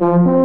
ராமா,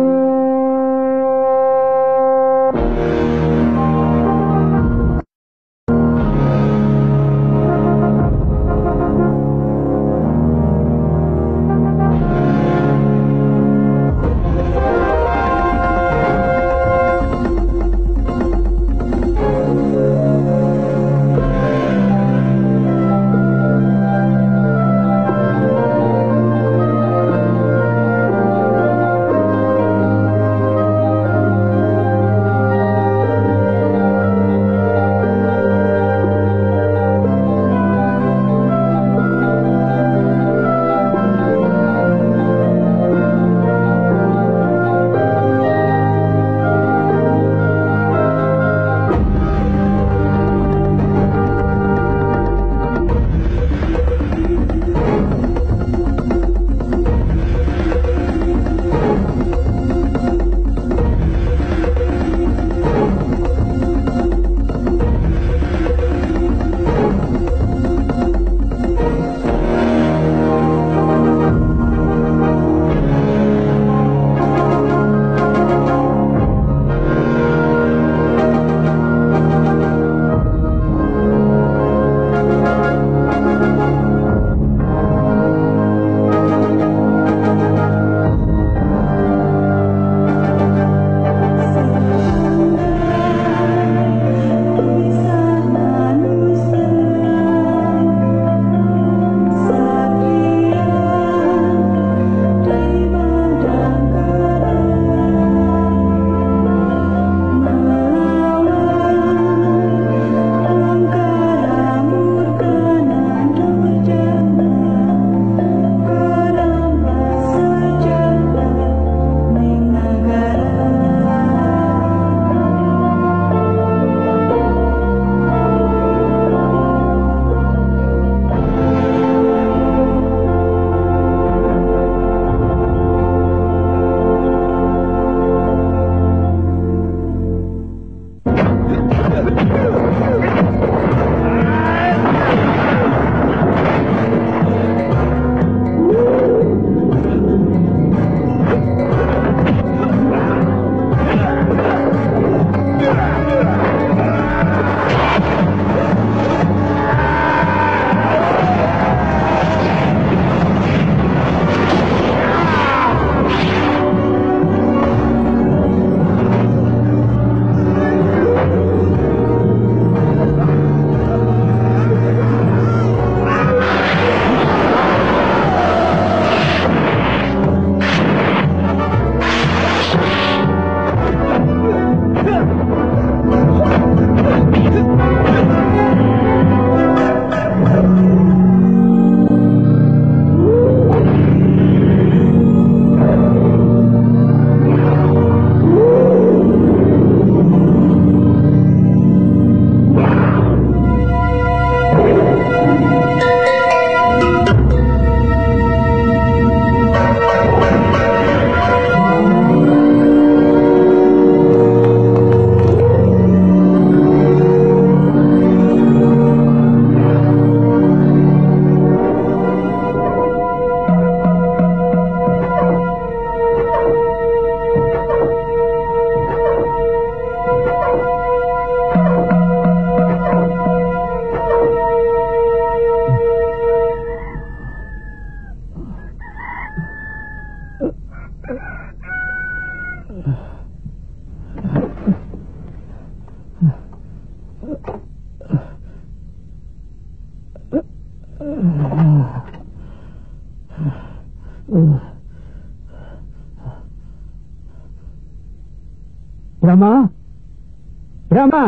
Rama,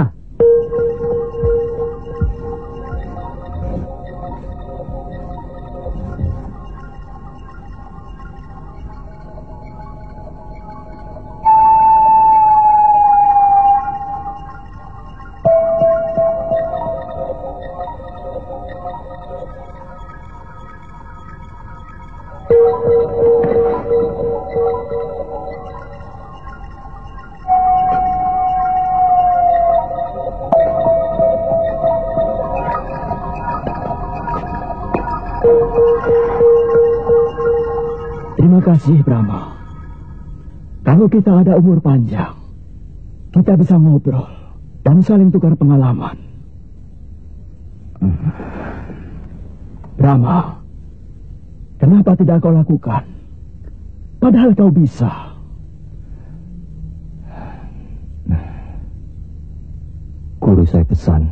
terima kasih Brahma. Kalau kita ada umur panjang, kita bisa ngobrol dan saling tukar pengalaman. Rama, kenapa tidak kau lakukan? Padahal kau bisa. Guru saya pesan,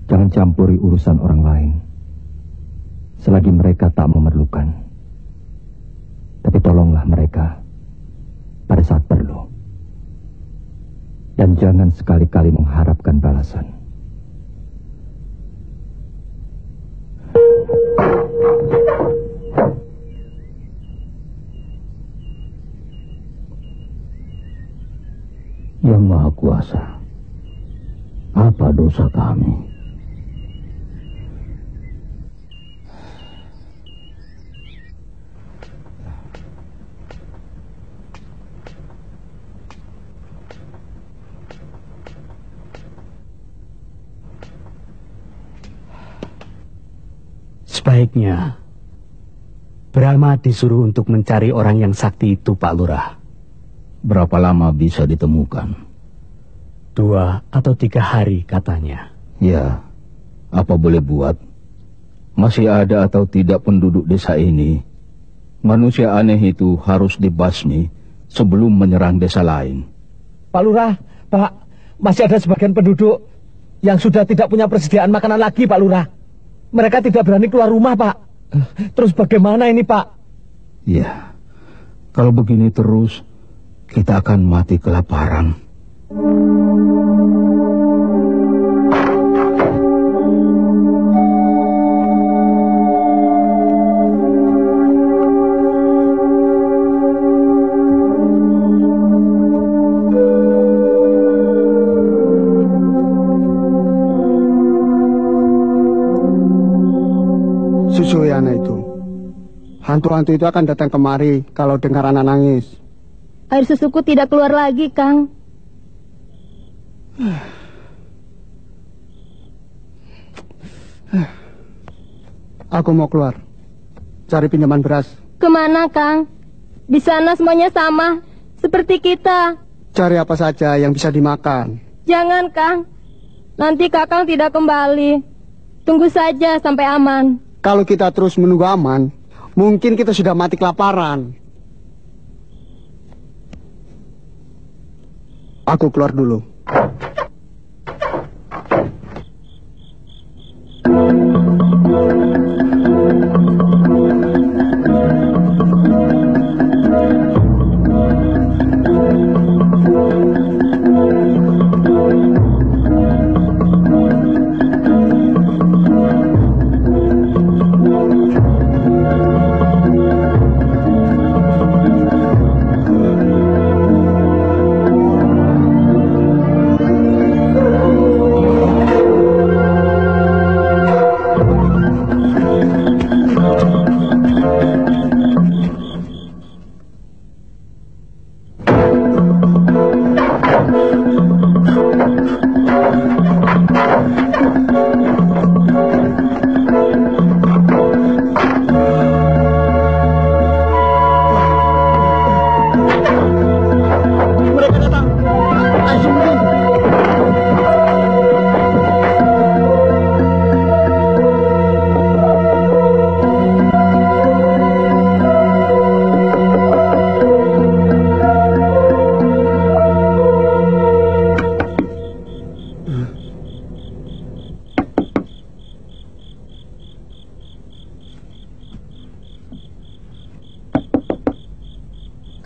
jangan campuri urusan orang lain selagi mereka tak memerlukan. Tapi tolonglah mereka pada saat perlu. Dan jangan sekali-kali mengharapkan balasan. Yang Maha Kuasa, apa dosa kami? Sebaiknya Brahma disuruh untuk mencari orang yang sakti itu, Pak Lurah. Berapa lama bisa ditemukan? 2 atau 3 hari katanya. Ya, apa boleh buat? Masih ada atau tidak penduduk desa ini? Manusia aneh itu harus dibasmi sebelum menyerang desa lain. Pak Lurah, Pak, masih ada sebagian penduduk yang sudah tidak punya persediaan makanan lagi, Pak Lurah. Mereka tidak berani keluar rumah, Pak. Terus bagaimana ini, Pak? Ya, kalau begini terus, kita akan mati kelaparan. Susuyana itu. Hantu-hantu itu akan datang kemari kalau dengar anak nangis. Air susuku tidak keluar lagi, Kang. Aku mau keluar. Cari pinjaman beras. Kemana, Kang? Di sana semuanya sama, seperti kita. Cari apa saja yang bisa dimakan. Jangan, Kang. Nanti Kakang tidak kembali. Tunggu saja sampai aman. Kalau kita terus menunggu aman, mungkin kita sudah mati kelaparan. Aku keluar dulu.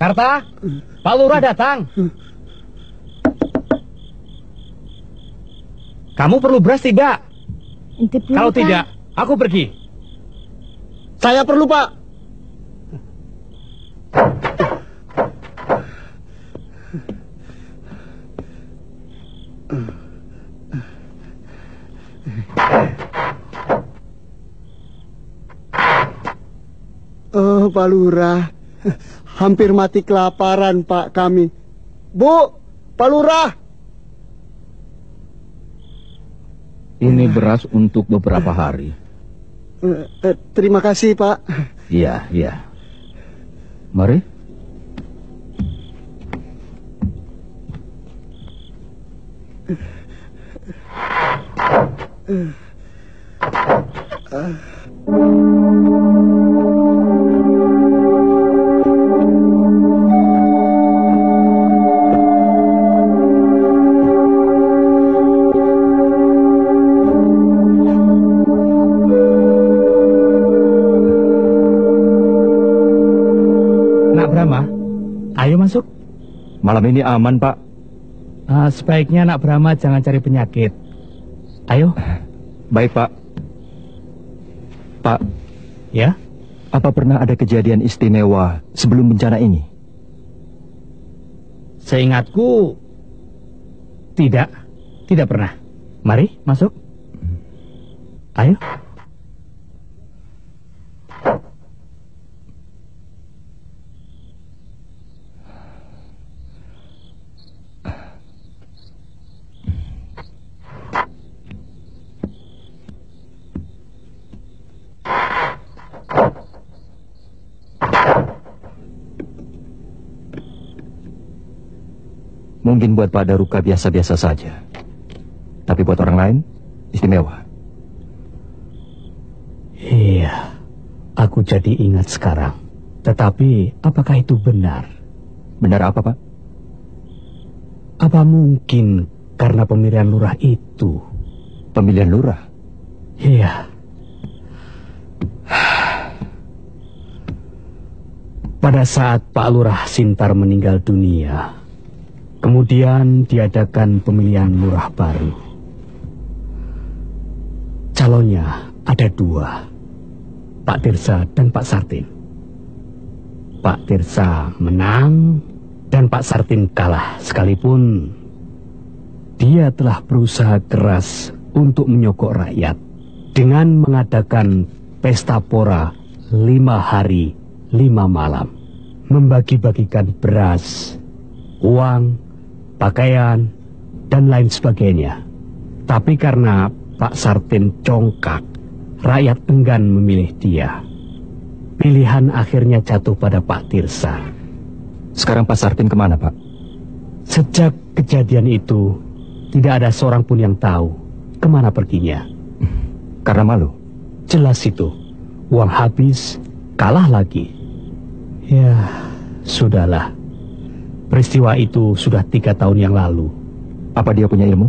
Karta, Pak Lurah datang. Kamu perlu beras tidak? Kalau tidak, aku pergi. Saya perlu, Pak. Oh, Pak Lurah. Hampir mati kelaparan, Pak, kami. Bu, Pak Lurah. Ini beras untuk beberapa hari. Terima kasih, Pak. Iya, iya. Mari. Nak Brahma, ayo masuk. Malam ini aman, Pak. Sebaiknya Nak Brahma jangan cari penyakit. Ayo. Baik, Pak. Pak, Ya? apa pernah ada kejadian istimewa sebelum bencana ini? Seingatku tidak pernah. Mari masuk. Ayo. Mungkin buat Pak Daruka biasa-biasa saja. Tapi buat orang lain, istimewa. Iya, aku jadi ingat sekarang. Tetapi, apakah itu benar? Benar apa, Pak? Apa mungkin karena pemilihan lurah itu? Pemilihan lurah? Iya. Pada saat Pak Lurah Sintar meninggal dunia, kemudian diadakan pemilihan lurah baru. Calonnya ada dua, Pak Tirsa dan Pak Sartin. Pak Tirsa menang dan Pak Sartin kalah, sekalipun dia telah berusaha keras untuk menyokok rakyat dengan mengadakan pesta pora 5 hari 5 malam, membagi-bagikan beras, uang, pakaian, dan lain sebagainya. Tapi karena Pak Sartin congkak, rakyat enggan memilih dia. Pilihan akhirnya jatuh pada Pak Tirsa. Sekarang Pak Sartin kemana, Pak? Sejak kejadian itu, tidak ada seorang pun yang tahu kemana perginya. Karena malu? Jelas itu, uang habis, kalah lagi. Ya, sudahlah. Peristiwa itu sudah 3 tahun yang lalu. Apa dia punya ilmu?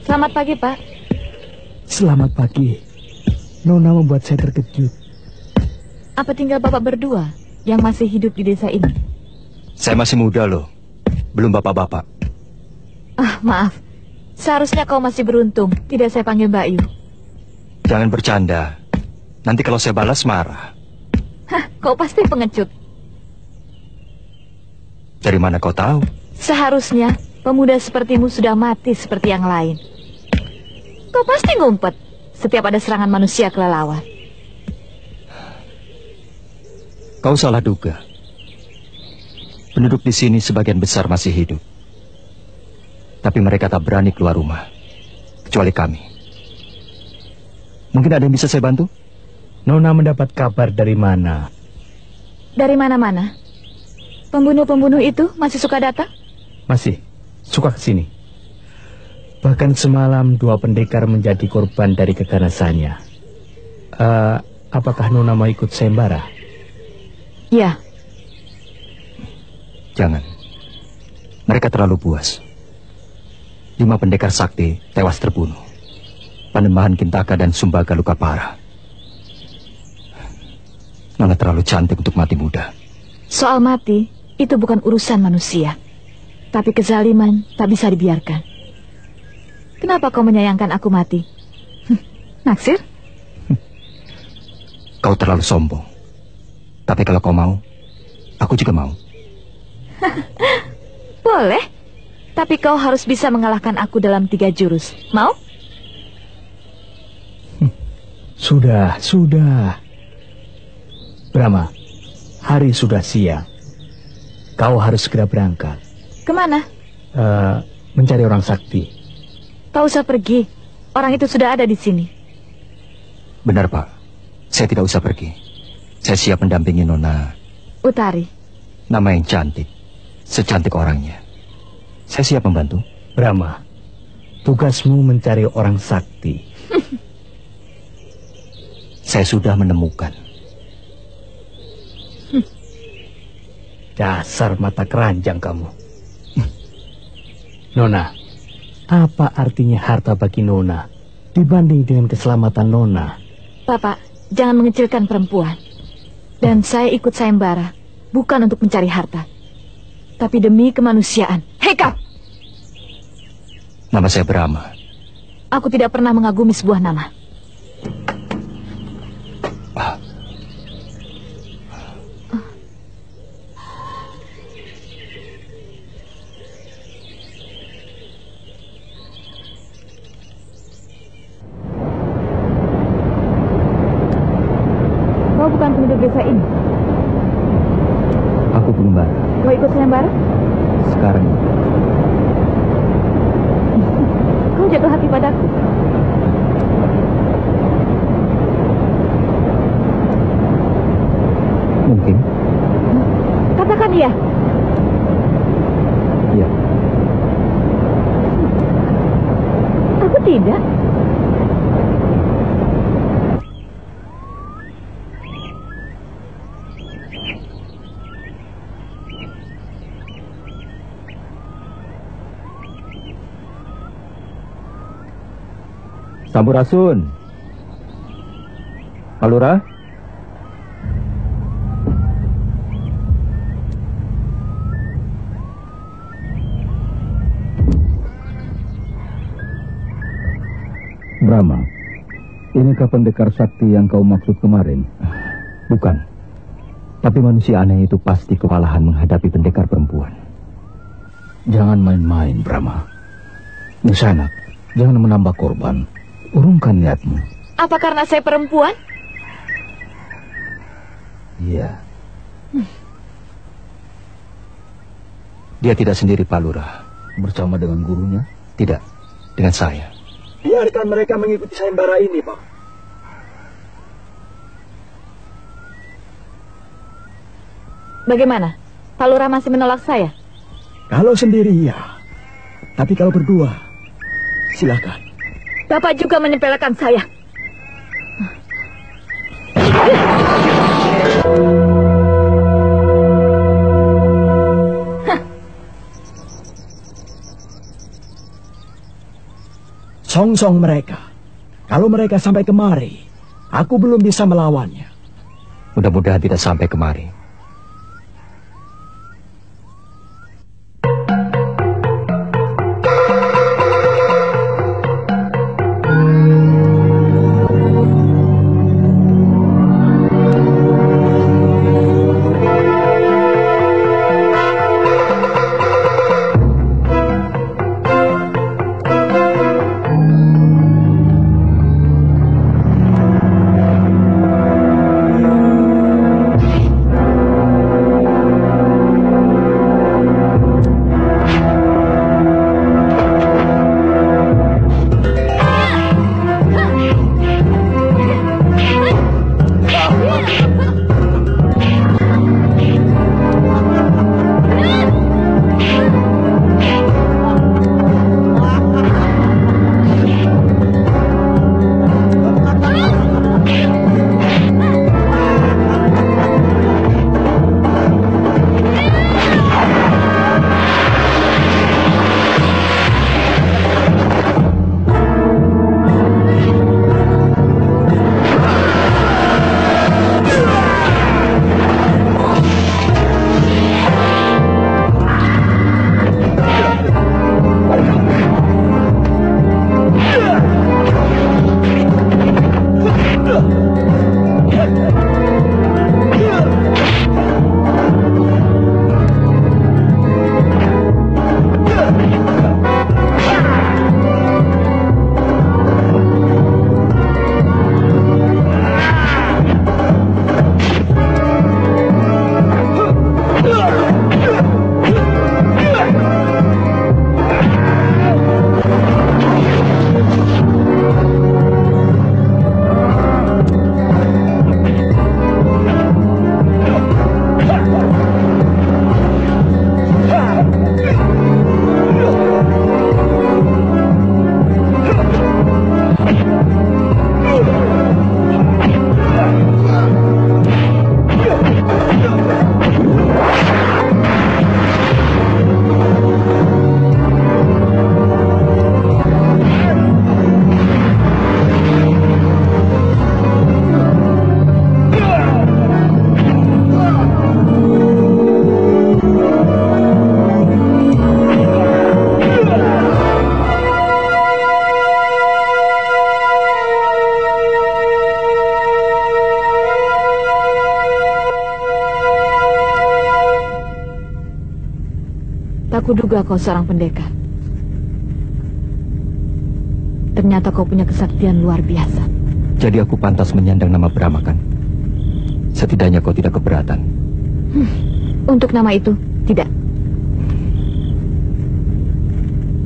Selamat pagi, Pak. Selamat pagi. Nona membuat saya terkejut. Apa tinggal Bapak berdua yang masih hidup di desa ini? Saya masih muda loh. Belum bapak-bapak. Ah, maaf. Seharusnya kau masih beruntung. Tidak saya panggil Mbak Yu. Jangan bercanda. Nanti kalau saya balas marah. Hah, kau pasti pengecut. Dari mana kau tahu? Seharusnya pemuda sepertimu sudah mati seperti yang lain. Kau pasti ngumpet setiap ada serangan manusia kelelawar. Kau salah duga. Penduduk di sini sebagian besar masih hidup. Tapi mereka tak berani keluar rumah. Kecuali kami. Mungkin ada yang bisa saya bantu? Nona mendapat kabar dari mana? Dari mana-mana? Pembunuh-pembunuh itu masih suka datang? Masih. Suka kesini. Bahkan semalam 2 pendekar menjadi korban dari keganasannya. Apakah Nona mau ikut sayembara? Ya. Jangan. Mereka terlalu puas. 5 pendekar sakti tewas terbunuh. Panembahan Kintaka dan Sumbaga luka parah. Nona terlalu cantik untuk mati muda. Soal mati, itu bukan urusan manusia. Tapi kezaliman tak bisa dibiarkan. Kenapa kau menyayangkan aku mati? Naksir? Kau terlalu sombong. Tapi kalau kau mau, aku juga mau. Boleh. Tapi kau harus bisa mengalahkan aku dalam 3 jurus. Mau? Sudah. Brahma, hari sudah siang. Kau harus segera berangkat. Kemana? Mencari orang sakti. Kau usah pergi. Orang itu sudah ada di sini. Benar, Pak. Saya tidak usah pergi. Saya siap mendampingi Nona Utari. Nama yang cantik. Secantik orangnya. Saya siap membantu. Brahma, tugasmu mencari orang sakti. Saya sudah menemukan. Dasar mata keranjang kamu. Nona, apa artinya harta bagi Nona dibanding dengan keselamatan Nona? Bapak, jangan mengecilkan perempuan. Dan saya ikut sayembara bukan untuk mencari harta, tapi demi kemanusiaan. Hei kau! Nama saya Brahma. Aku tidak pernah mengagumi sebuah nama. Kau bukan penduduk desa ini. Aku pengembara. Kau ikut sayembara? Sekarang Kau jatuh hati padaku. mungkin. Katakan iya. Iya. Aku tidak. Sampurasun. Pak Lurah? Brahma, inikah pendekar sakti yang kau maksud kemarin? Bukan. Tapi manusia aneh itu pasti kewalahan menghadapi pendekar perempuan. Jangan main-main, Brahma. Nisanak, jangan menambah korban. Urungkan niatmu. Apa karena saya perempuan? Iya. Dia tidak sendiri, Pak Lurah. Bersama dengan gurunya? Tidak, dengan saya. Biarkan mereka mengikuti sayembara ini, Pak. Bagaimana? Pak Lurah masih menolak saya? Kalau sendiri ya. Tapi kalau berdua, silakan. Bapak juga menyepelekan saya. Songsong mereka. Kalau mereka sampai kemari, aku belum bisa melawannya. Mudah-mudahan tidak sampai kemari. Tak kuduga kau seorang pendekar. Ternyata kau punya kesaktian luar biasa. Jadi aku pantas menyandang nama Brahma, kan? Setidaknya kau tidak keberatan. Untuk nama itu, tidak.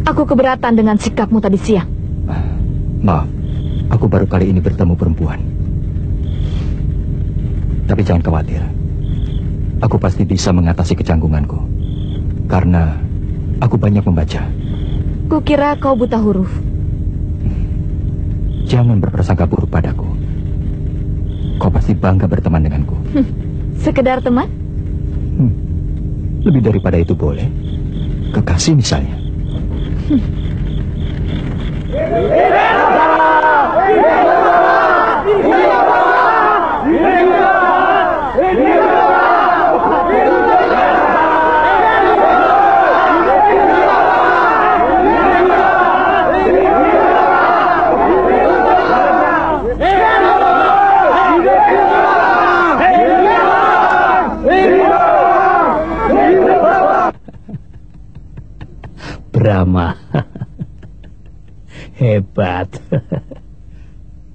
Aku keberatan dengan sikapmu tadi siang. Maaf, aku baru kali ini bertemu perempuan. Tapi jangan khawatir. Aku pasti bisa mengatasi kecanggunganku. Karena aku banyak membaca. Kukira kau buta huruf. Jangan berprasangka buruk padaku. Kau pasti bangga berteman denganku. Sekedar teman? Lebih daripada itu boleh. Kekasih misalnya. Brahma. Hebat.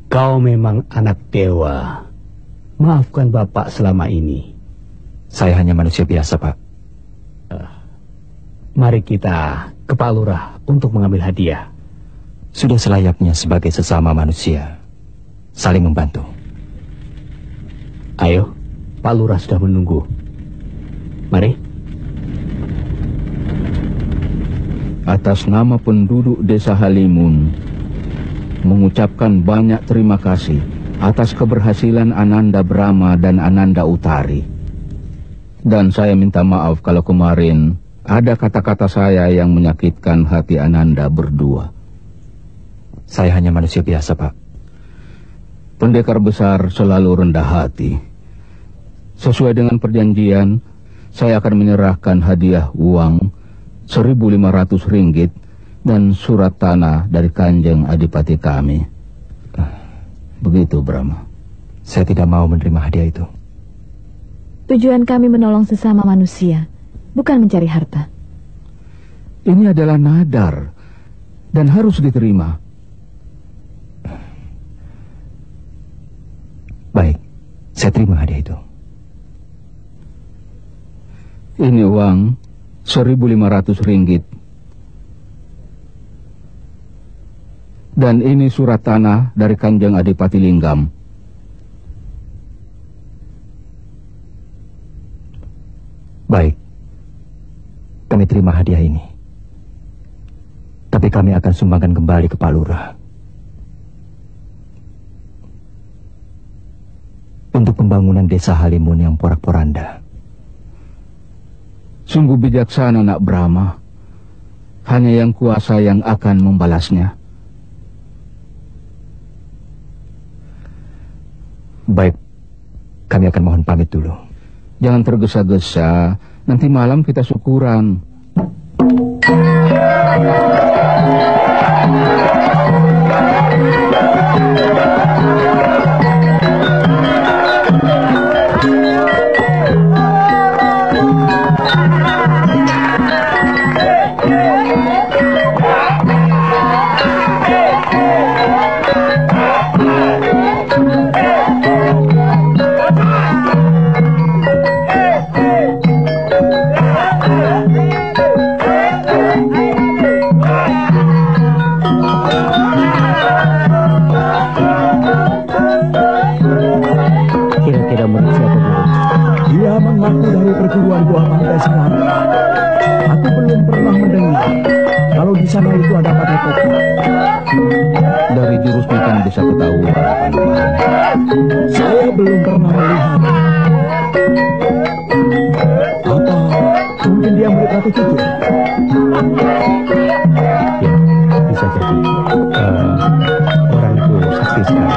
Kau memang anak dewa. Maafkan Bapak selama ini. Saya hanya manusia biasa, Pak. Mari kita ke Pak Lurah untuk mengambil hadiah. Sudah selayaknya sebagai sesama manusia saling membantu. Ayo, Pak Lurah sudah menunggu. Mari. Atas nama penduduk Desa Halimun, mengucapkan banyak terima kasih atas keberhasilan Ananda Brahma dan Ananda Utari. Dan saya minta maaf kalau kemarin ada kata-kata saya yang menyakitkan hati Ananda berdua. Saya hanya manusia biasa, Pak. Pendekar besar selalu rendah hati. Sesuai dengan perjanjian, saya akan menyerahkan hadiah uang 1.500 ringgit dan surat tanah dari Kanjeng Adipati kami. Begitu, Brahma. Saya tidak mau menerima hadiah itu. Tujuan kami menolong sesama manusia, bukan mencari harta. Ini adalah nadar dan harus diterima. Baik, saya terima hadiah itu. Ini uang 1.500 ringgit. Dan ini surat tanah dari Kanjeng Adipati Linggam. Baik, kami terima hadiah ini. Tapi kami akan sumbangkan kembali ke Pak Lurah. Untuk pembangunan desa Halimun yang porak-poranda. Sungguh bijaksana, Nak Brahma. Hanya yang kuasa yang akan membalasnya. Baik, kami akan mohon pamit dulu. Jangan tergesa-gesa, nanti malam kita syukuran. Perguruan Buah Mangga Sinara. Aku belum pernah mendengar kalau di sana itu ada padepokan. Dari jurusnya kan bisa ketahuan. Saya belum pernah melihat. Apa mungkin dia murid Ratu Cucu? Ya, bisa jadi. Orang itu sakti sekali.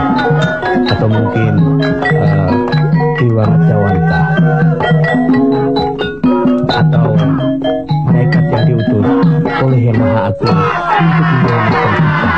Atau mungkin Dewa Jawanta. Atau malaikat yang diutus oleh Yang Maha Agung untuk menyelamatkan kita.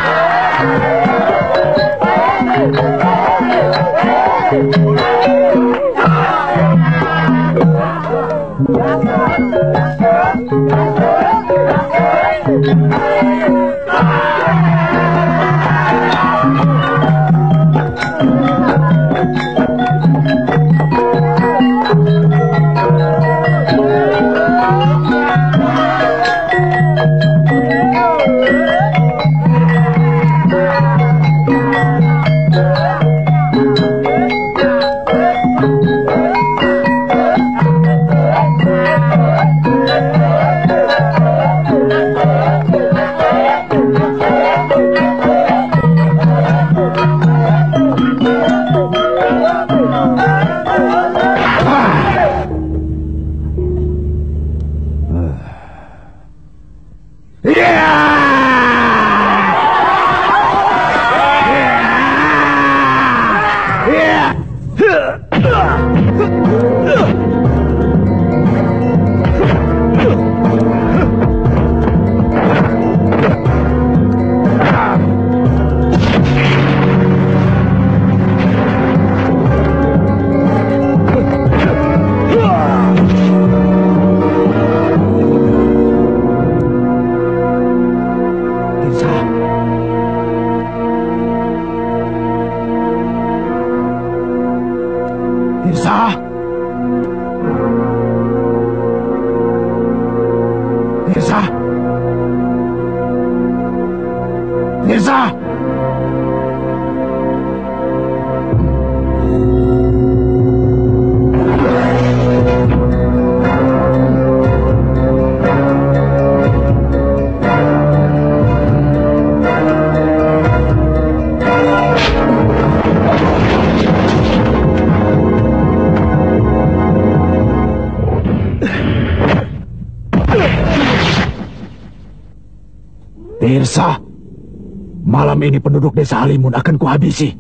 Malam ini penduduk desa Halimun akan kuhabisi.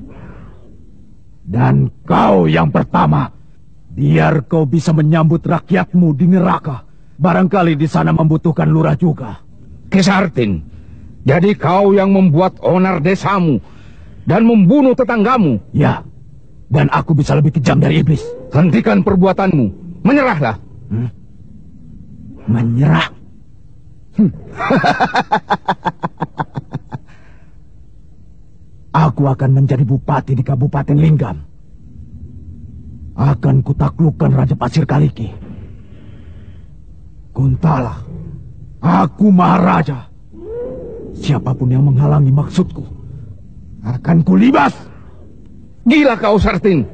Dan kau yang pertama, biar kau bisa menyambut rakyatmu di neraka. Barangkali di sana membutuhkan lurah juga. Kesartin, jadi kau yang membuat onar desamu dan membunuh tetanggamu. Ya, dan aku bisa lebih kejam dari iblis. Hentikan perbuatanmu, menyerahlah. Menyerah? Aku akan menjadi bupati di Kabupaten Linggam. Akan kutaklukkan Raja Pasir Kaliki. Kuntala, aku Maharaja. Siapapun yang menghalangi maksudku akan kulibas. Gila kau, Sartin.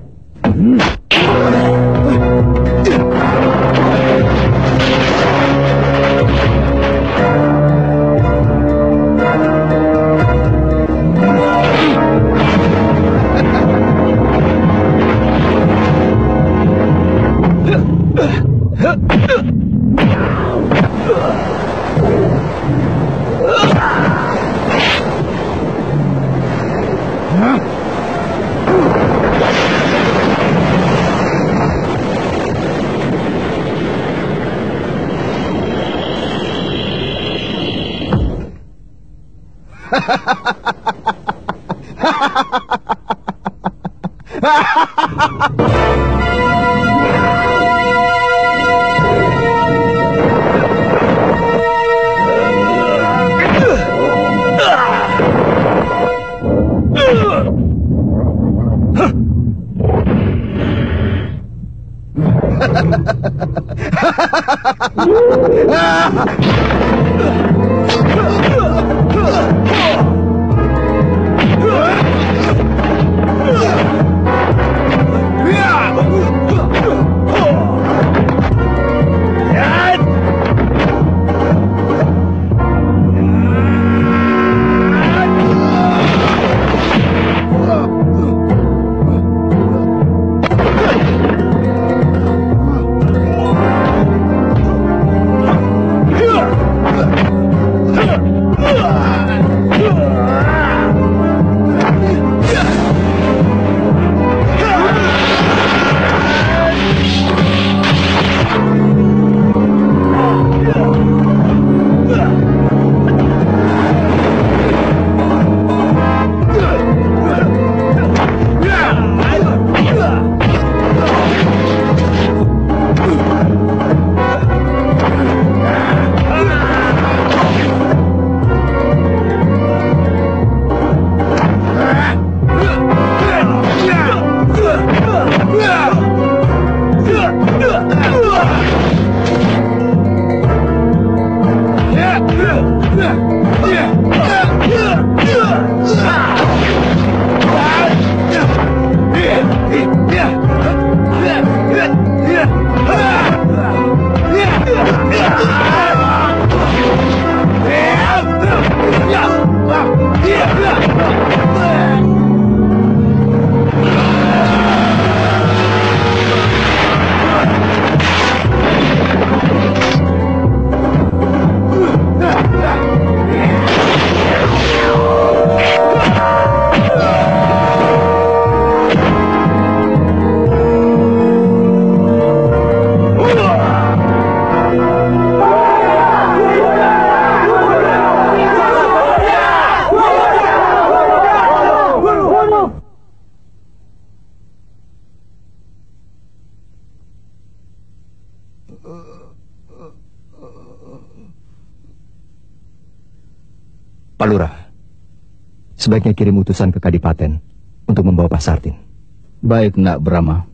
Pak Lurah, sebaiknya kirim utusan ke Kadipaten untuk membawa Pak Sartin. Baik, Nak Brahma.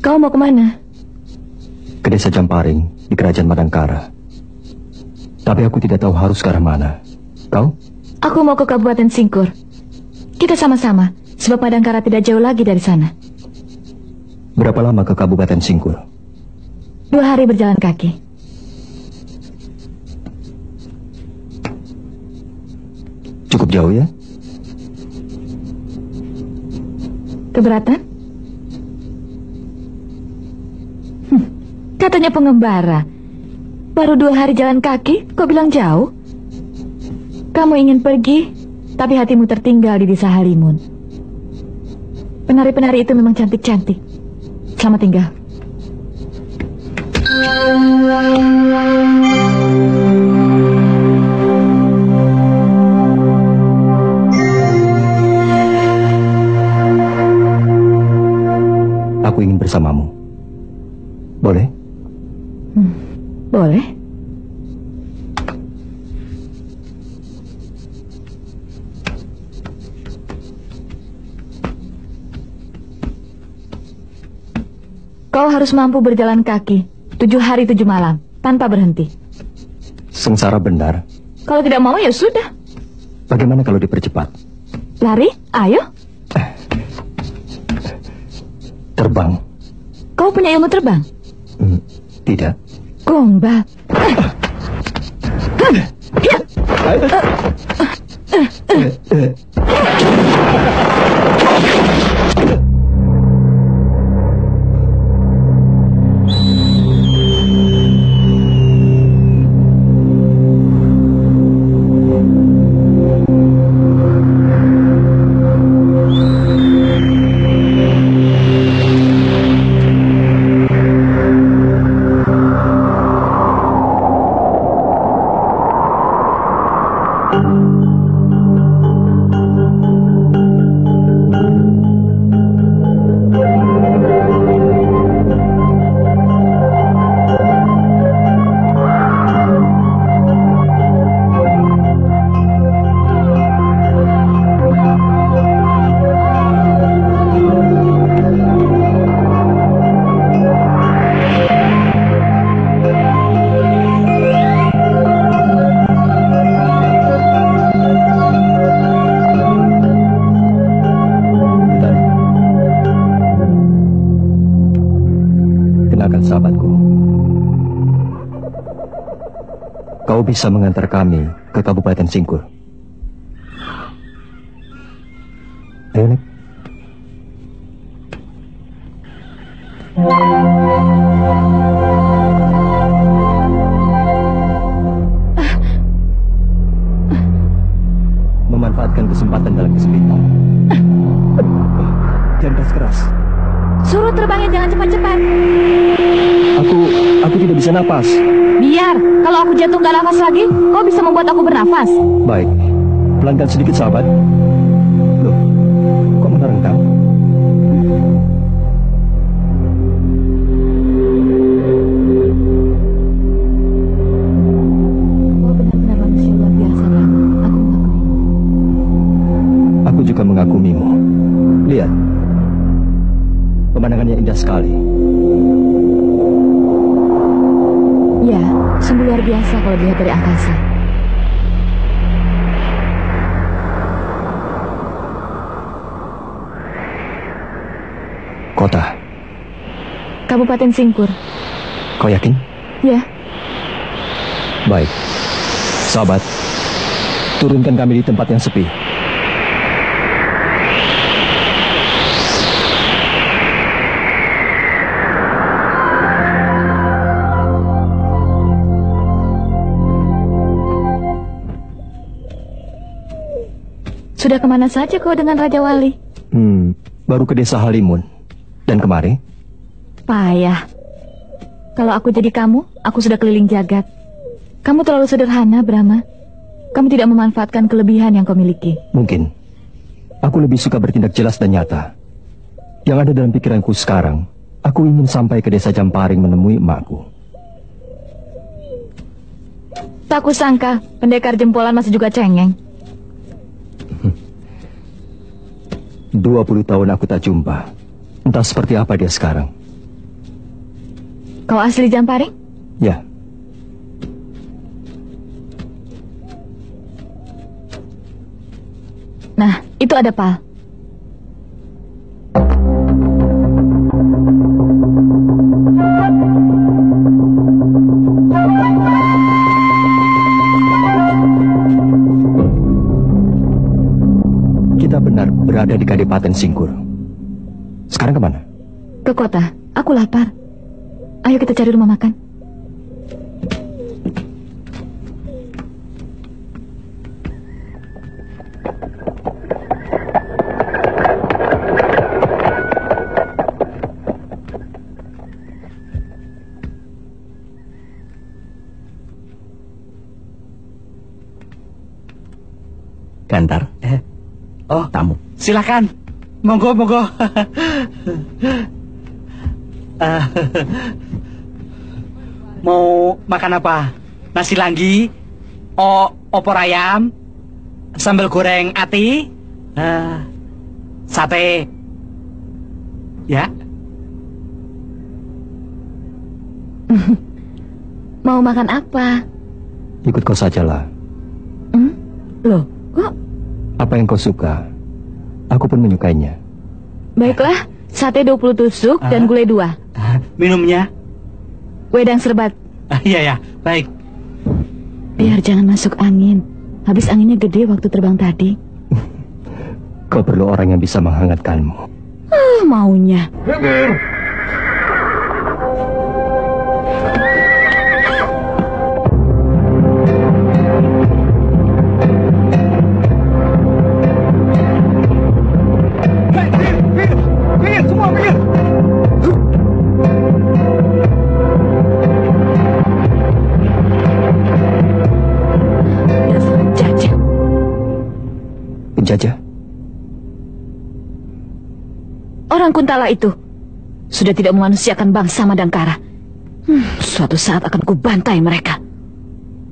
Kau mau kemana? Ke desa Jamparing di kerajaan Madangkara. Tapi aku tidak tahu harus ke arah mana. Kau? Aku mau ke Kabupaten Singkur. Kita sama-sama, sebab Madangkara tidak jauh lagi dari sana. Berapa lama ke Kabupaten Singkur? 2 hari berjalan kaki. Cukup jauh ya? Keberatan? Katanya pengembara. Baru 2 hari jalan kaki, kok bilang jauh? Kamu ingin pergi, tapi hatimu tertinggal di desa Halimun. Penari-penari itu memang cantik-cantik. Selamat tinggal. Aku ingin bersamamu. Boleh? Boleh. Kau harus mampu berjalan kaki 7 hari 7 malam tanpa berhenti. Sengsara benar. Kalau tidak mau ya sudah. Bagaimana kalau dipercepat? Lari? Ayo. Terbang? Kau punya ilmu terbang? Tidak. Gombal. Kau bisa mengantar kami ke Kabupaten Singkur. Ayo, Nek. Memanfaatkan kesempatan dalam kesempitan. Jangan keras-keras. Suruh terbangnya jangan cepat-cepat. Aku tidak bisa napas. Biar, kalau aku jatuh gak nafas lagi, kau bisa membuat aku bernafas. Baik, pelankan sedikit sahabat. Loh, kok menerengkang? Kau benar-benar manusia luar biasa, Ram. Aku mengakui. Aku juga mengagumimu. Lihat, pemandangannya indah sekali. Ya, sungguh luar biasa kalau dilihat dari angkasa. Kota. Kabupaten Singkur. Kau yakin? Ya. Baik. Sahabat, turunkan kami di tempat yang sepi. Sudah kemana saja kau dengan Raja Wali? Baru ke desa Halimun. Dan kemari? Payah. Kalau aku jadi kamu, aku sudah keliling jagat. Kamu terlalu sederhana, Brahma. Kamu tidak memanfaatkan kelebihan yang kau miliki. Mungkin. Aku lebih suka bertindak jelas dan nyata. Yang ada dalam pikiranku sekarang, aku ingin sampai ke desa Jamparing menemui emakku. Tak kusangka, pendekar jempolan masih juga cengeng. 20 tahun aku tak jumpa. Entah seperti apa dia sekarang. Kau asli Jamparing? Ya. Nah, itu ada Pal. Kita benar berada di Kadipaten Singkur. Sekarang kemana? Ke kota. Aku lapar. Ayo kita cari rumah makan. Gantar. Oh, Tamu. silakan. Monggo, monggo. Mau makan apa? Nasi langgi? Opor ayam? Sambal goreng ati? Sate? Ya? Mau makan apa? Ikut kau sajalah. Loh, kok? Apa yang kau suka, aku pun menyukainya. Baiklah, sate 20 tusuk dan gulai 2. Minumnya? Wedang serbat. Iya ya, baik. Biar jangan masuk angin. Habis anginnya gede waktu terbang tadi. Kau perlu orang yang bisa menghangatkanmu. Maunya. Penjajah? Orang Kuntala itu sudah tidak memanusiakan bangsa Madangkara. Suatu saat akan kubantai mereka.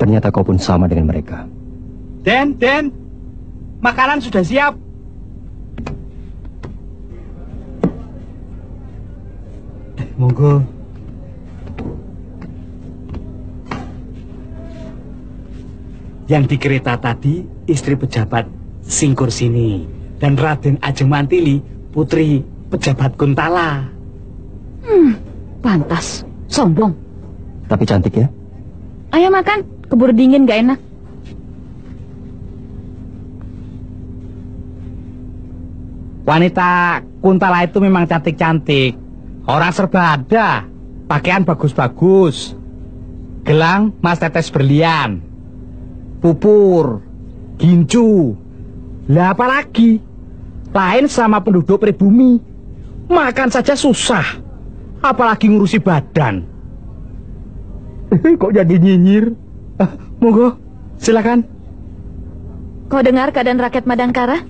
Ternyata kau pun sama dengan mereka. Den, makanan sudah siap. Monggo. Yang di kereta tadi istri pejabat Singkur sini, dan Raden Ajeng Mantili putri pejabat Kuntala. Pantas, sombong. Tapi cantik ya? Ayo makan, keburu dingin gak enak. Wanita Kuntala itu memang cantik-cantik. Orang serba ada, pakaian bagus-bagus, gelang mas tetes berlian, pupur, gincu. Lah apalagi? Lain sama penduduk pribumi. Makan saja susah, apalagi ngurusi badan. Kok jadi nyinyir? Monggo, silakan. Kau dengar keadaan rakyat Madangkara?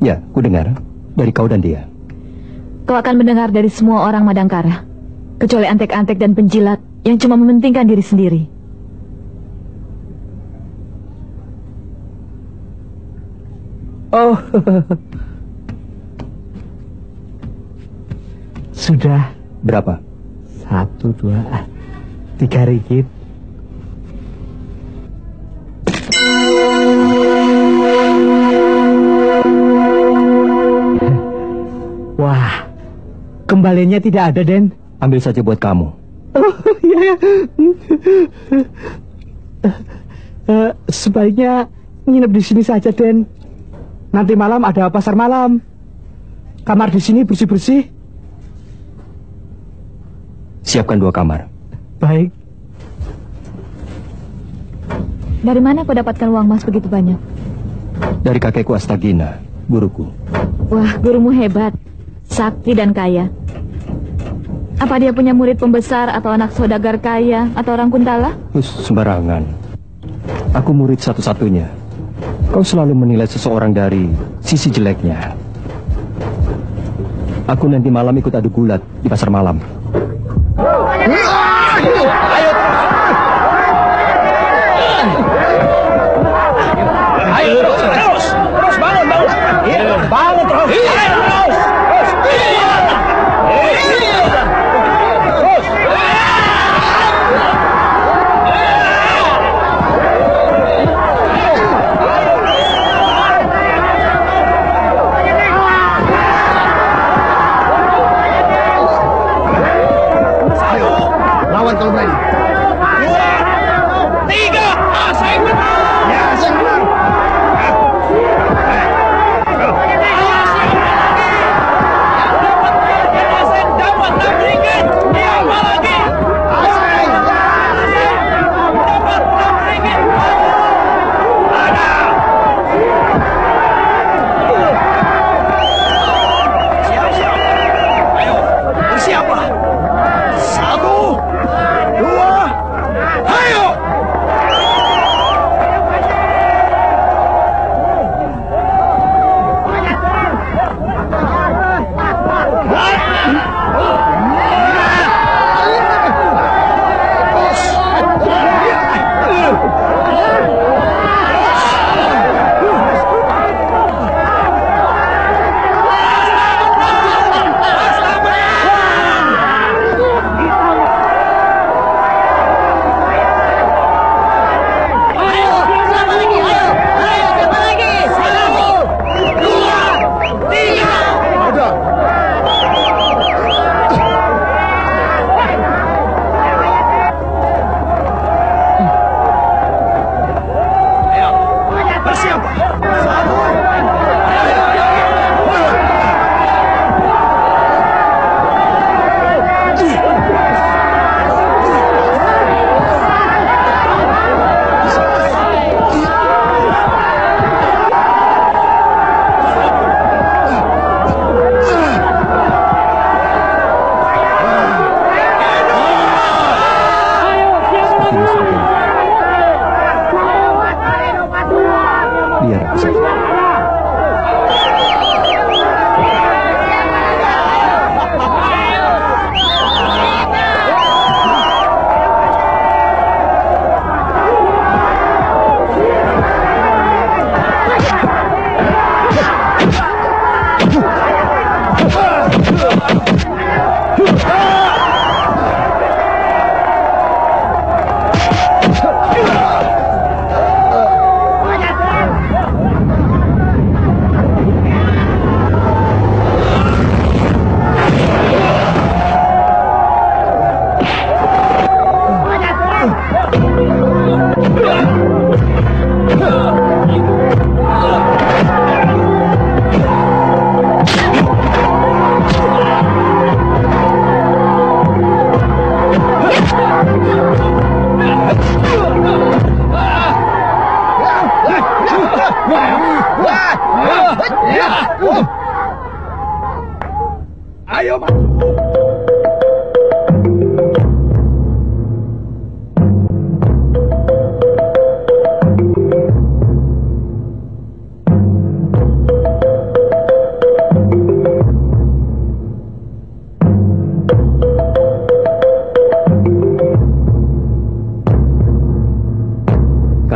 Ya, ku dengar. Dari kau dan dia. Kau akan mendengar dari semua orang Madangkara, kecuali antek-antek dan penjilat yang cuma mementingkan diri sendiri. Oh, sudah. Berapa? 1, 2, 3 ringgit. Wah, kembaliannya tidak ada, Den. Ambil saja buat kamu. Oh, iya. Sebaiknya nginep di sini saja, Den. Nanti malam ada pasar malam. Kamar di sini bersih-bersih. Siapkan 2 kamar. Baik. Dari mana kau dapatkan uang emas begitu banyak? Dari kakekku Astagina, guruku. Wah, gurumu hebat, sakti dan kaya. Apa dia punya murid pembesar atau anak saudagar kaya atau orang Kuntala? Sembarangan. Aku murid satu-satunya. Kau selalu menilai seseorang dari sisi jeleknya. Aku nanti malam ikut adu gulat di pasar malam. Ayo terus bangun. Bangun terus. Terus.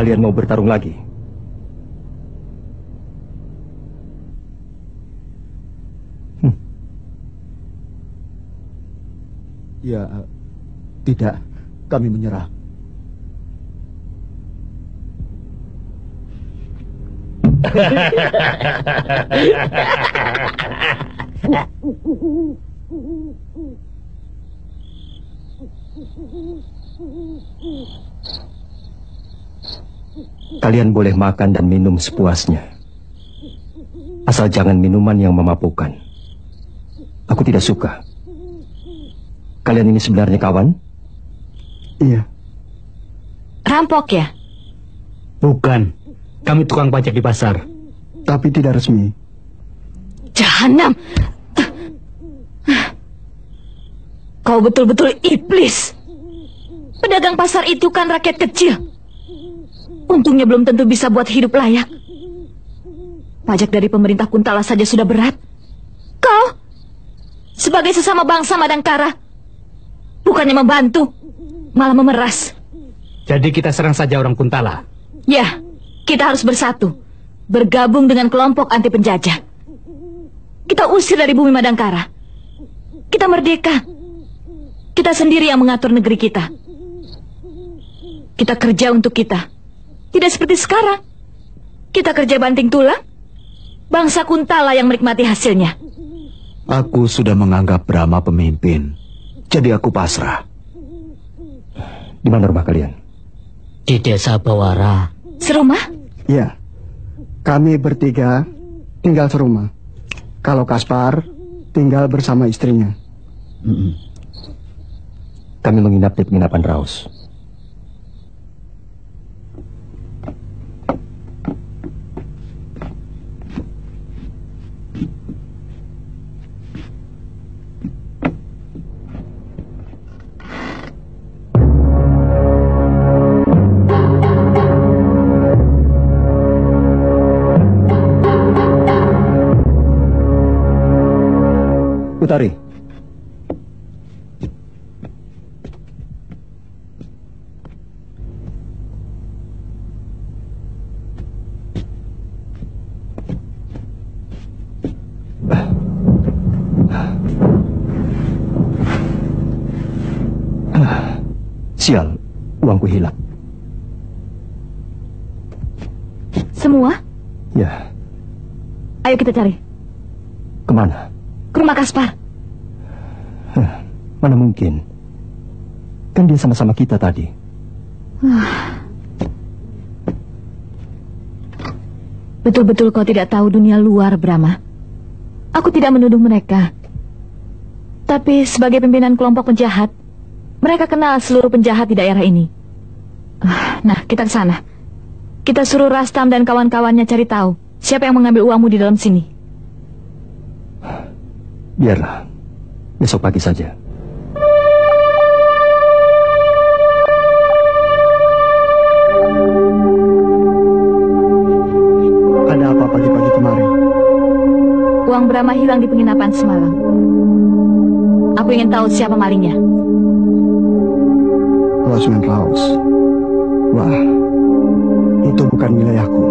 kalian mau bertarung lagi? Ya, tidak. Kami menyerah. Kalian boleh makan dan minum sepuasnya. Asal jangan minuman yang memabukkan. Aku tidak suka. Kalian ini sebenarnya kawan? Iya. Rampok ya? Bukan. Kami tukang pajak di pasar. Tapi tidak resmi. Jahanam! Kau betul-betul iblis. Pedagang pasar itu kan rakyat kecil. Untungnya belum tentu bisa buat hidup layak. Pajak dari pemerintah Kuntala saja sudah berat. Kau, sebagai sesama bangsa Madangkara, bukannya membantu, malah memeras. Jadi kita serang saja orang Kuntala? Ya, kita harus bersatu, bergabung dengan kelompok anti penjajah. Kita usir dari bumi Madangkara. Kita merdeka. Kita sendiri yang mengatur negeri kita. Kita kerja untuk kita. Tidak seperti sekarang. Kita kerja banting tulang. Bangsa Kuntala yang menikmati hasilnya. Aku sudah menganggap Brahma pemimpin. Jadi aku pasrah. Di mana rumah kalian? Di desa Bawara. Serumah? Ya. Kami bertiga tinggal serumah. Kalau Kaspar tinggal bersama istrinya. Kami menginap di penginapan Raus. Utari. Sial, uangku hilang. Semua? Ya. Ayo kita cari. Kemana? Ke rumah Kaspar. Mana mungkin? Kan dia sama-sama kita tadi. Betul-betul kau tidak tahu dunia luar, Brahma. Aku tidak menuduh mereka. Tapi sebagai pimpinan kelompok penjahat, mereka kenal seluruh penjahat di daerah ini. Nah, kita ke sana. Kita suruh Rastam dan kawan-kawannya cari tahu siapa yang mengambil uangmu di dalam sini. Biarlah. Besok pagi saja. Ada apa pagi-pagi kemarin? Uang Brahma hilang di penginapan semalam. Aku ingin tahu siapa malingnya. Losmen Raus. Wah, itu bukan wilayahku.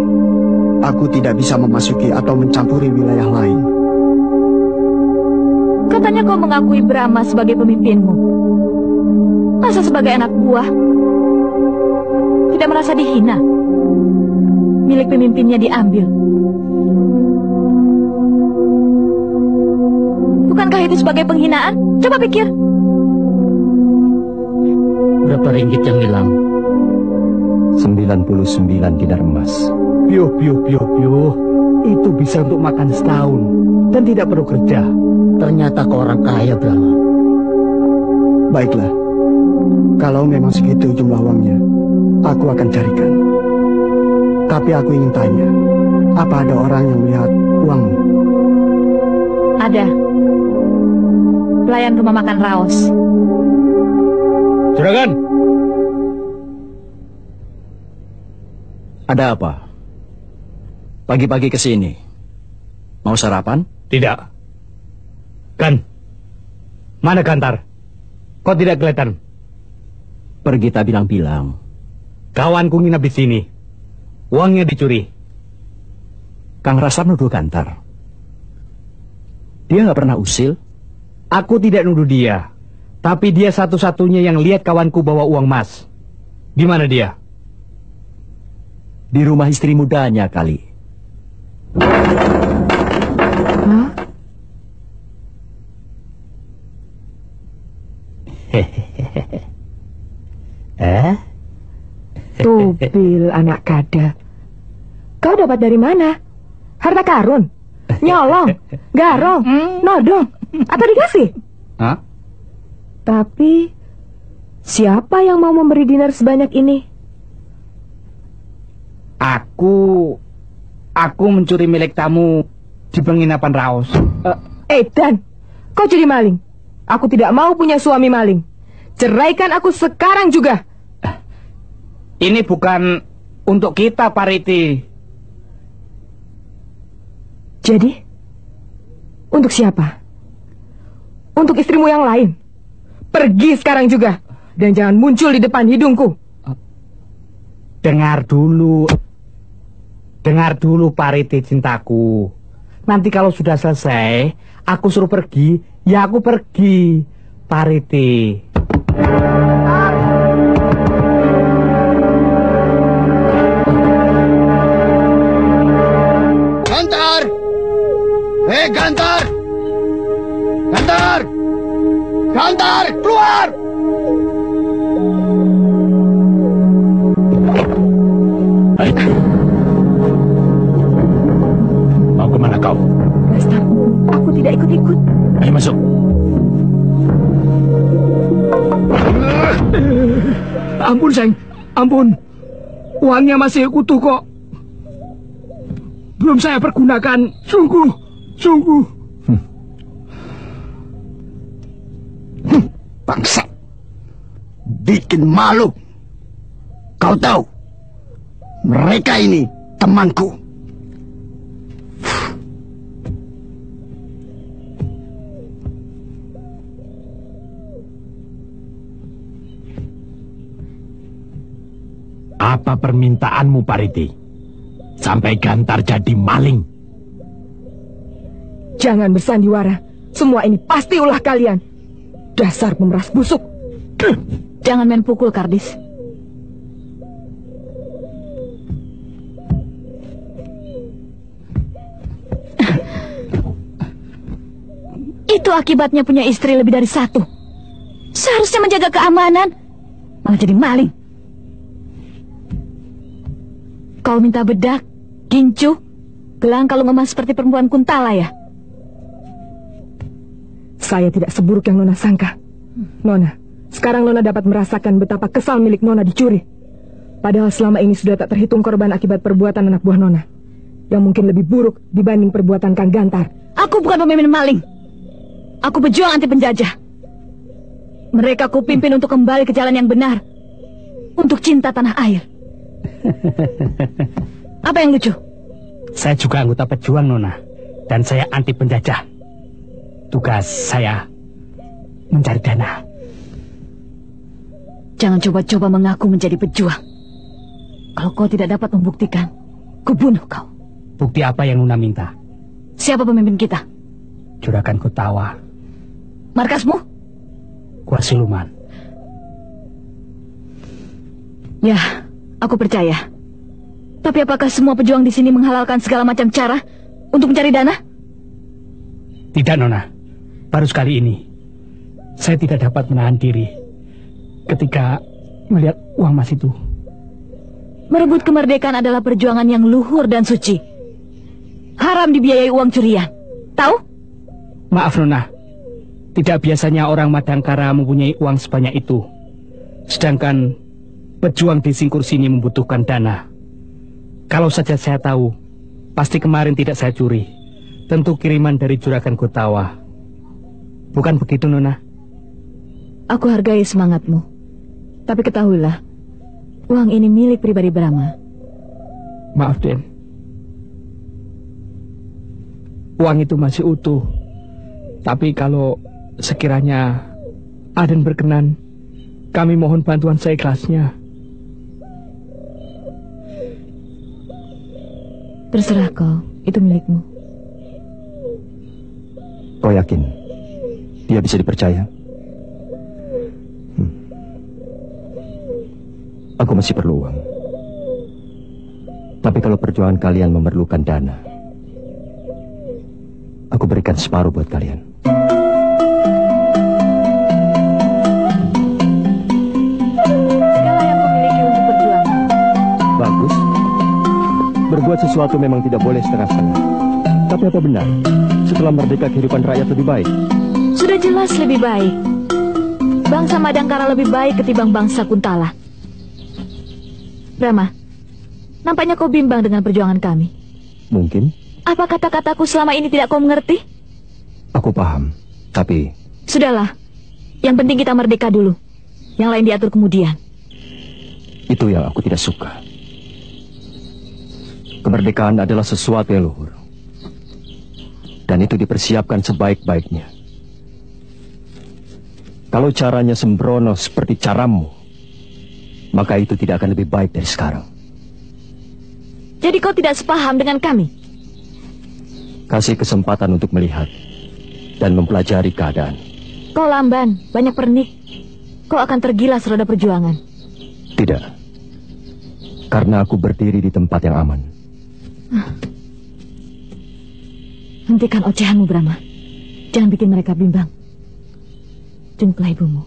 Aku tidak bisa memasuki atau mencampuri wilayah lain. Katanya kau mengakui Brahma sebagai pemimpinmu. Masa sebagai anak buah tidak merasa dihina? Milik pemimpinnya diambil. Bukankah itu sebagai penghinaan? Coba pikir. Berapa ringgit yang hilang? 99 dinar emas. Piuh. Itu bisa untuk makan setahun dan tidak perlu kerja. Ternyata kau orang kaya, Brahma. Baiklah. Kalau memang segitu jumlah uangnya, aku akan carikan. Tapi aku ingin tanya, apa ada orang yang melihat uangmu? Ada. Pelayan rumah makan Raos. Juragan! Ada apa? Pagi-pagi ke sini. Mau sarapan? Tidak. Kan? Mana Kantar? Kok tidak kelihatan? Pergi tak bilang-bilang. Kawanku nginap di sini. Uangnya dicuri. Kang Rasar nuduh Gantar. Dia nggak pernah usil. Aku tidak nuduh dia. Tapi dia satu-satunya yang lihat kawanku bawa uang emas. Di mana dia? Di rumah istri mudanya kali. Hah? Tubil anak kada. Kau dapat dari mana? Harta karun? Nyolong? Garong? Nodong? Atau dikasih? Hah? Tapi siapa yang mau memberi dinar sebanyak ini? Aku mencuri milik tamu di penginapan Raos. Dan kau jadi maling. Aku tidak mau punya suami maling. Ceraikan aku sekarang juga. Ini bukan untuk kita, Pariti. Jadi, untuk siapa? Untuk istrimu yang lain. Pergi sekarang juga. Dan jangan muncul di depan hidungku. Dengar dulu, Pariti cintaku. Nanti kalau sudah selesai, aku suruh pergi, ya aku pergi, Pariti. Gantar! Gantar! Gantar! Gantar, keluar! Mau kemana kau? Gastar, aku tidak ikut-ikut. Ayo masuk. Ampun, Seng. Ampun. Uangnya masih utuh kok. Belum saya pergunakan. Sungguh. Bangsa. Bikin malu. Kau tahu, mereka ini temanku. Apa permintaanmu, Pariti? Sampai Gantar jadi maling. Jangan bersandiwara. Semua ini pasti ulah kalian. Dasar pemeras busuk. Jangan main pukul, Kardis. Itu akibatnya punya istri lebih dari satu. Seharusnya menjaga keamanan, malah jadi maling. Kau minta bedak, gincu, gelang kalung emas seperti perempuan Kuntala ya? Saya tidak seburuk yang Nona sangka. Nona, sekarang Nona dapat merasakan betapa kesal milik Nona dicuri. Padahal selama ini sudah tak terhitung korban akibat perbuatan anak buah Nona, yang mungkin lebih buruk dibanding perbuatan Kang Gantar. Aku bukan pemimpin maling. Aku pejuang anti penjajah. Mereka kupimpin untuk kembali ke jalan yang benar. Untuk cinta tanah air. Apa yang lucu? Saya juga anggota pejuang, Nona. Dan saya anti penjajah. Tugas saya mencari dana. Jangan coba-coba mengaku menjadi pejuang. Kalau kau tidak dapat membuktikan, kubunuh kau. Bukti apa yang Nona minta? Siapa pemimpin kita? Juragan Kutawa. Markasmu? Gua Siluman. Ya, aku percaya. Tapi apakah semua pejuang di sini menghalalkan segala macam cara untuk mencari dana? Tidak, Nona. Baru sekali ini, saya tidak dapat menahan diri ketika melihat uang emas itu. Merebut kemerdekaan adalah perjuangan yang luhur dan suci. Haram dibiayai uang curian. Tahu? Maaf, Nona. Tidak biasanya orang Madangkara mempunyai uang sebanyak itu. Sedangkan pejuang di Singkur sini membutuhkan dana. Kalau saja saya tahu, pasti kemarin tidak saya curi. Tentu kiriman dari Juragan Kutawa. Bukan begitu, Nona? Aku hargai semangatmu. Tapi ketahuilah, uang ini milik pribadi Brahma. Maaf, Den. Uang itu masih utuh. Tapi kalau sekiranya Aden berkenan, kami mohon bantuan seikhlasnya. Terserah kau, itu milikmu. Kau yakin dia bisa dipercaya? Aku masih perlu uang. Tapi kalau perjuangan kalian memerlukan dana, aku berikan separuh buat kalian. Segala yang kau miliki untuk berjuang. Bagus. Berbuat sesuatu memang tidak boleh setengah-setengah. Tapi apa benar, setelah merdeka kehidupan rakyat lebih baik? Sudah jelas lebih baik. Bangsa Madangkara lebih baik ketimbang bangsa Kuntala. Brahma, nampaknya kau bimbang dengan perjuangan kami. Mungkin. Apa kata-kataku selama ini tidak kau mengerti? Aku paham, tapi... Sudahlah, yang penting kita merdeka dulu. Yang lain diatur kemudian. Itu yang aku tidak suka. Kemerdekaan adalah sesuatu yang luhur. Dan itu dipersiapkan sebaik-baiknya. Kalau caranya sembrono seperti caramu, maka itu tidak akan lebih baik dari sekarang. Jadi kau tidak sepaham dengan kami? Kasih kesempatan untuk melihat dan mempelajari keadaan. Kau lamban, banyak pernik. Kau akan tergilas roda perjuangan. Tidak. Karena aku berdiri di tempat yang aman. Hentikan ocehanmu, Brahma. Jangan bikin mereka bimbang. Jemputlah ibumu.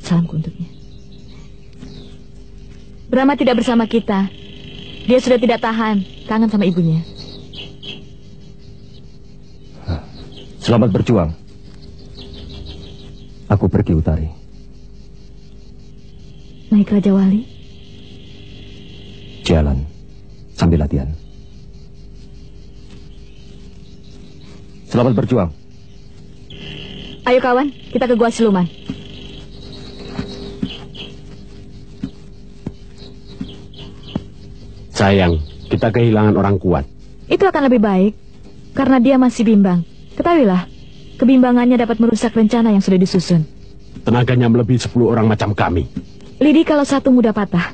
Salamku untuknya. Brahma tidak bersama kita. Dia sudah tidak tahan. Kangen sama ibunya. Selamat berjuang. Aku pergi, Utari. Naik Raja Wali. Jalan sambil latihan. Selamat berjuang. Ayo kawan, kita ke Gua Siluman. Sayang, kita kehilangan orang kuat. Itu akan lebih baik, karena dia masih bimbang. Ketahuilah, kebimbangannya dapat merusak rencana yang sudah disusun. Tenaganya melebihi 10 orang macam kami. Lidi kalau satu mudah patah.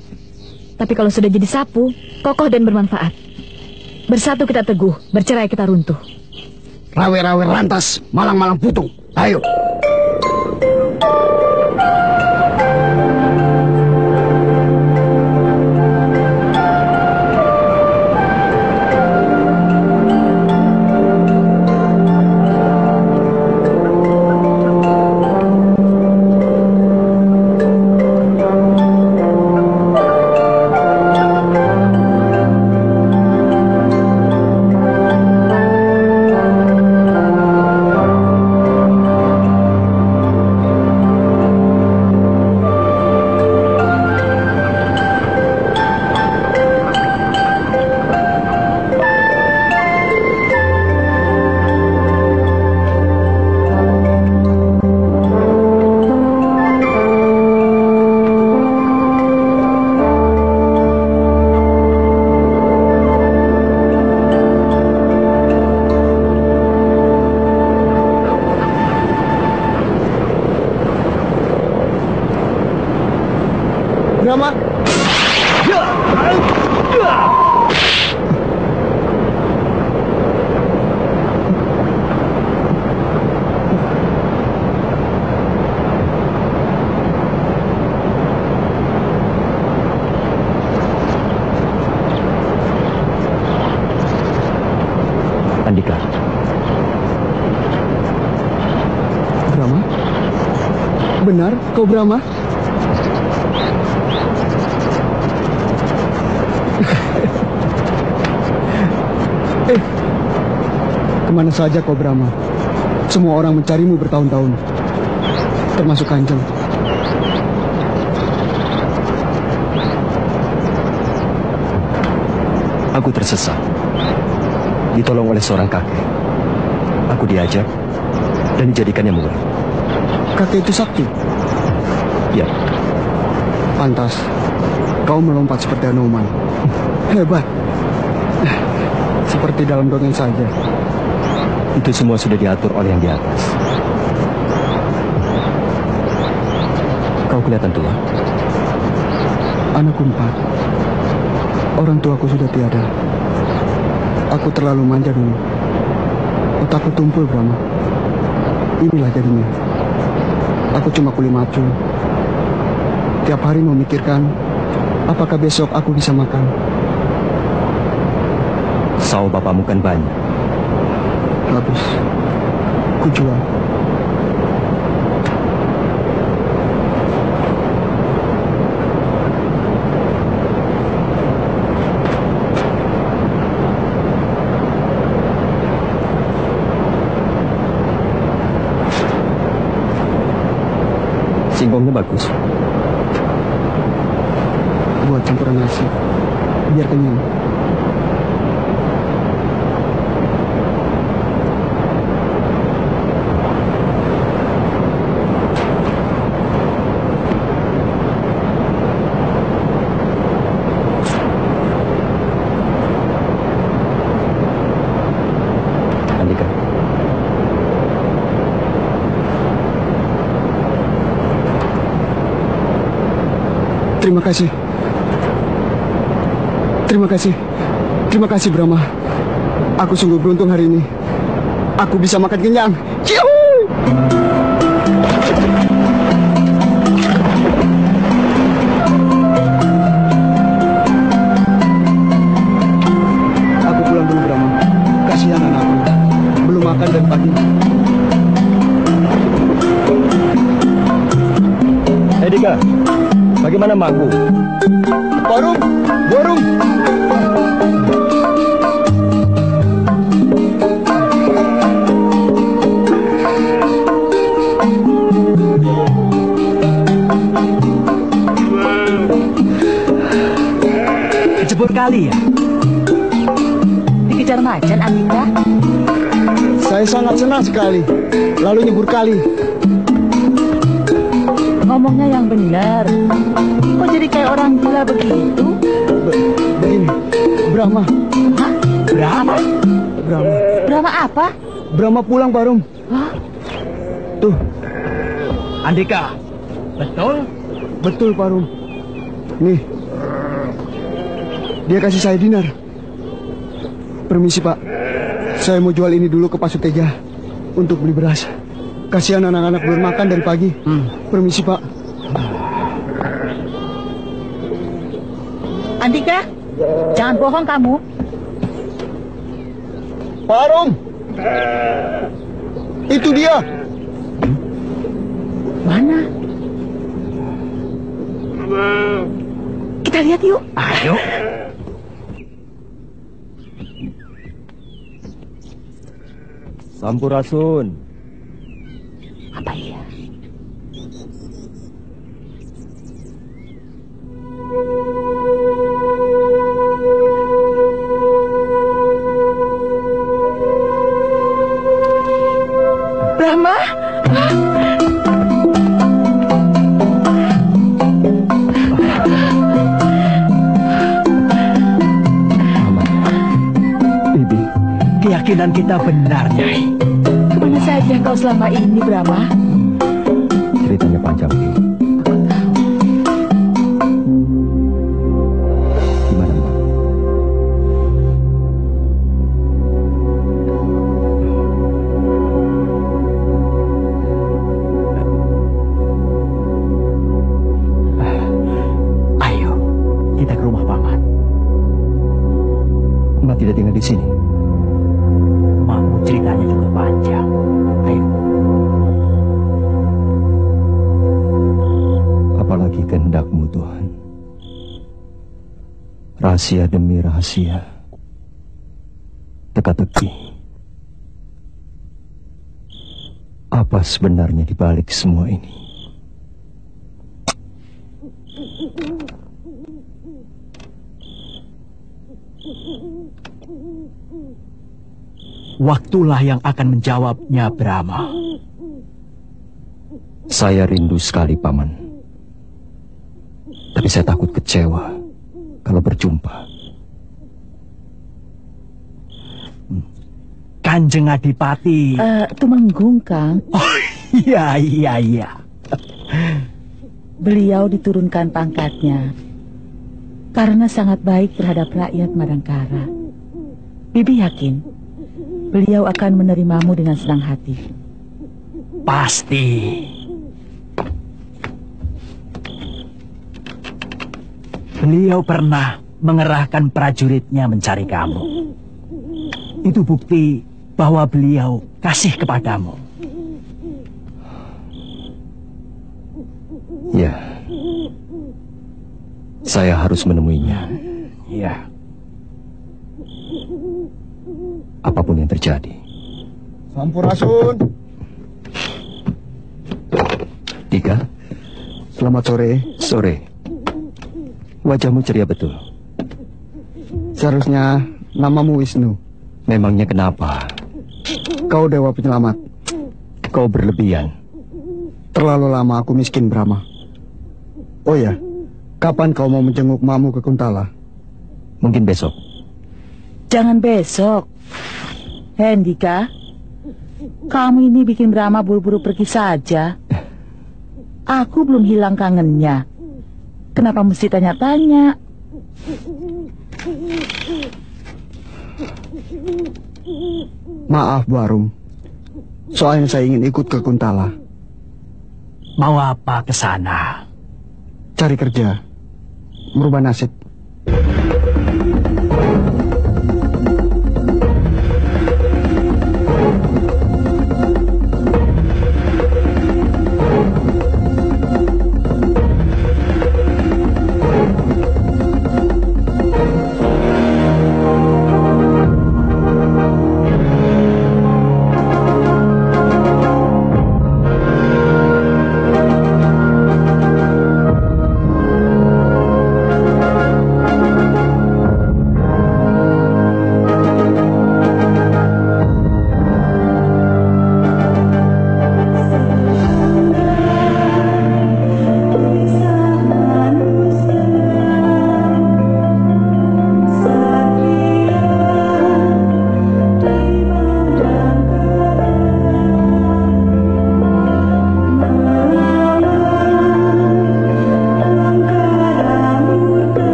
Tapi kalau sudah jadi sapu, kokoh dan bermanfaat. Bersatu kita teguh, bercerai kita runtuh. Rawe-rawe lantas, malang-malang putung. Ayo. Brahma. Andika. Brahma? Benar, kau Brahma? Kemana saja kau Brahma? Semua orang mencarimu bertahun-tahun, termasuk Kanjeng. Aku tersesat. Ditolong oleh seorang kakek. Aku diajak dan dijadikannya murid. Kakek itu sakti? Ya. Pantas kau melompat seperti Anoman. Hebat. Seperti dalam dongeng saja. Itu semua sudah diatur oleh yang di atas. Kau kelihatan tua. Anakku 4. Orang tuaku sudah tiada. Aku terlalu manja dulu. Otakku tumpul, Brahma. Inilah jadinya. Aku cuma kuli macul. Tiap hari memikirkan apakah besok aku bisa makan. Saw bapakmu kan banyak. Habis. Ku jual. Singkongnya bagus. Buat campuran nasi. Biar kenyang. Terima kasih. Terima kasih. Terima kasih, Brahma. Aku sungguh beruntung hari ini. Aku bisa makan kenyang. Ciu! Aku pulang dulu, Brahma. Kasihan anakku. Belum makan dari pagi. Dika. Bagaimana makku? Barum, Barum. Kejebur kali ya? Dikejar macan, Andika? Saya sangat senang sekali. Lalu nyebur kali. Ngomongnya yang benar. Kok jadi kayak orang gila begitu? Begini, Brahma. Hah? Brahma? Brahma. Brahma apa? Brahma pulang, Barum. Hah? Tuh. Andika, betul? Betul, Barum. Nih. Dia kasih saya dinar. Permisi, Pak. Saya mau jual ini dulu ke Pak Suteja untuk beli beras. Kasihan anak-anak belum makan dari pagi. Permisi, Pak. Andika, jangan bohong kamu. Pak Arum! Itu dia! Mana? Kita lihat yuk. Ayo. Sampurasun. Apa iya? Brahma? Bibi, keyakinan kita benar, Nyai. Kemana saja kau selama ini, Brahma? Ceritanya panjang, Bi. Gimana, Mbak? Ayo, kita ke rumah Paman. Mbak tidak tinggal di sini. Mau ceritanya juga panjang. Ayo. Apalagi kehendakmu, Tuhan. Rahasia demi rahasia. Teka-teki. Apa sebenarnya di balik semua ini? Waktulah yang akan menjawabnya, Brahma. Saya rindu sekali, Paman. Tapi saya takut kecewa kalau berjumpa. Kanjeng Adipati. Tumenggung, Kang. Oh, iya. Beliau diturunkan pangkatnya karena sangat baik terhadap rakyat Madangkara. Bibi yakin beliau akan menerimamu dengan senang hati. Pasti. Beliau pernah mengerahkan prajuritnya mencari kamu. Itu bukti bahwa beliau kasih kepadamu. Ya, saya harus menemuinya. Ya. Apapun yang terjadi. Sampurasun. Tiga. Selamat sore. Sore. Wajahmu ceria betul. Seharusnya namamu Wisnu. Memangnya kenapa? Kau dewa penyelamat. Kau berlebihan. Terlalu lama aku miskin, Brahma. Oh ya, kapan kau mau menjenguk mamu ke Kuntala? Mungkin besok. Jangan besok. Hendika, kamu ini bikin Brahma buru-buru pergi saja. Aku belum hilang kangennya. Kenapa mesti tanya-tanya? Maaf, Bu Arum. Soalnya saya ingin ikut ke Kuntala. Mau apa ke sana? Cari kerja. Merubah nasib.